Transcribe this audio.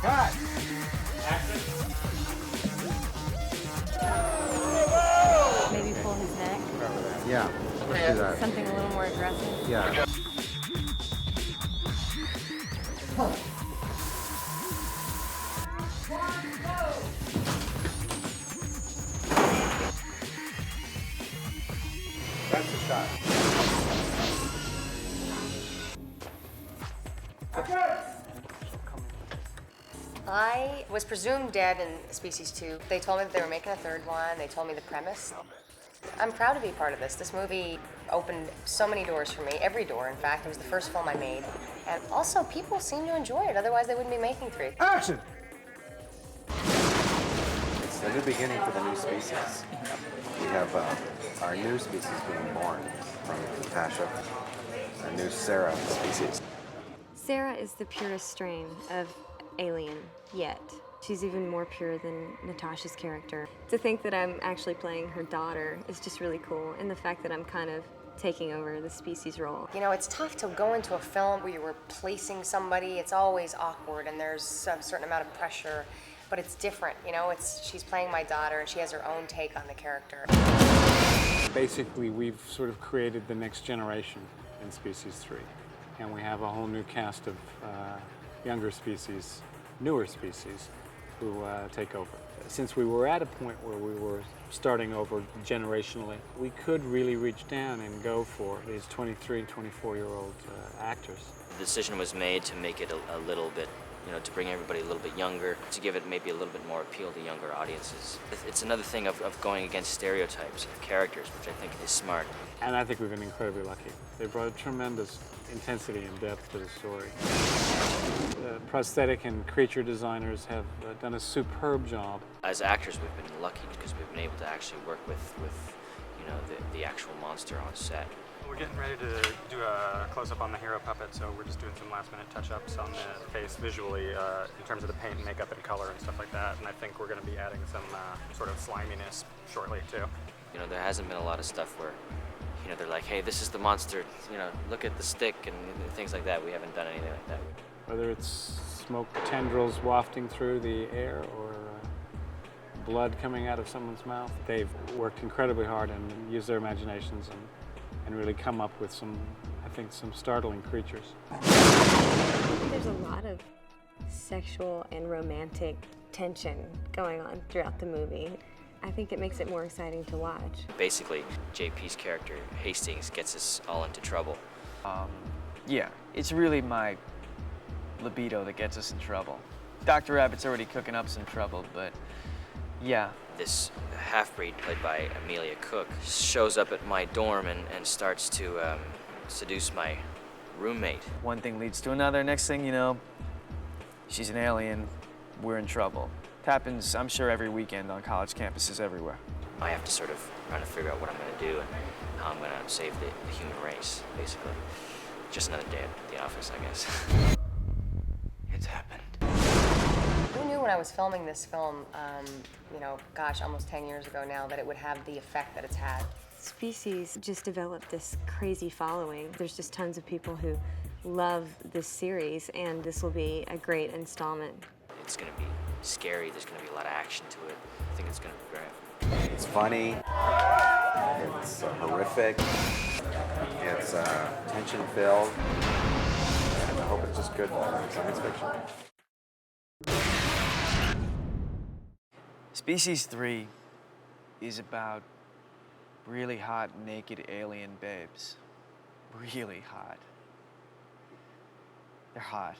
Cut! Maybe pull his neck. Yeah, let's do that. Something a little more aggressive. Yeah. That's the shot. I was presumed dead in Species 2. They told me that they were making a third one. They told me the premise. I'm proud to be part of this. This movie opened so many doors for me, every door, in fact. It was the first film I made. And also, people seem to enjoy it, otherwise they wouldn't be making 3. Action! It's the new beginning for the new species. We have our new species being born from Natasha, our new Sarah species. Sarah is the purest strain of alien yet. She's even more pure than Natasha's character. To think that I'm actually playing her daughter is just really cool, and the fact that I'm kind of taking over the species role. You know, it's tough to go into a film where you're replacing somebody. It's always awkward, and there's a certain amount of pressure, but it's different, you know? She's playing my daughter, and she has her own take on the character. Basically, we've sort of created the next generation in Species 3, and we have a whole new cast of younger species, newer species, who take over. Since we were at a point where we were starting over generationally, we could really reach down and go for these 23 and 24-year-old actors. The decision was made to make it a little bit, you know, to bring everybody a little bit younger, to give it maybe a little bit more appeal to younger audiences. It's another thing of going against stereotypes of characters, which I think is smart. And I think we've been incredibly lucky. They brought a tremendous intensity and depth to the story. Prosthetic and creature designers have done a superb job. As actors, we've been lucky because we've been able to actually work with you know, the actual monster on set. We're getting ready to do a close-up on the hero puppet, so we're just doing some last-minute touch-ups on the face visually in terms of the paint, makeup, and color and stuff like that. And I think we're going to be adding some sort of sliminess shortly, too. You know, there hasn't been a lot of stuff where, you know, they're like, hey, this is the monster, you know, look at the stick and things like that. We haven't done anything like that. Whether it's smoke tendrils wafting through the air or blood coming out of someone's mouth, they've worked incredibly hard and used their imaginations and really come up with some, I think, some startling creatures. There's a lot of sexual and romantic tension going on throughout the movie. I think it makes it more exciting to watch. Basically, JP's character, Hastings, gets us all into trouble. Yeah, it's really my libido that gets us in trouble. Dr. Rabbit's already cooking up some trouble, but yeah. This half-breed, played by Amelia Cook, shows up at my dorm and starts to seduce my roommate. One thing leads to another. Next thing you know, she's an alien. We're in trouble. It happens, I'm sure, every weekend on college campuses everywhere. I have to sort of try to figure out what I'm going to do and how I'm going to save the human race, basically. Just another day at the office, I guess. It's happened. Who knew when I was filming this film, you know, gosh, almost 10 years ago now, that it would have the effect that it's had? Species just developed this crazy following. There's just tons of people who love this series, and this will be a great installment. It's going to be scary. There's going to be a lot of action to it. I think it's going to be great. It's funny, it's horrific, it's tension-filled, and I hope it's just good science fiction. Species 3 is about really hot, naked alien babes. Really hot. They're hot.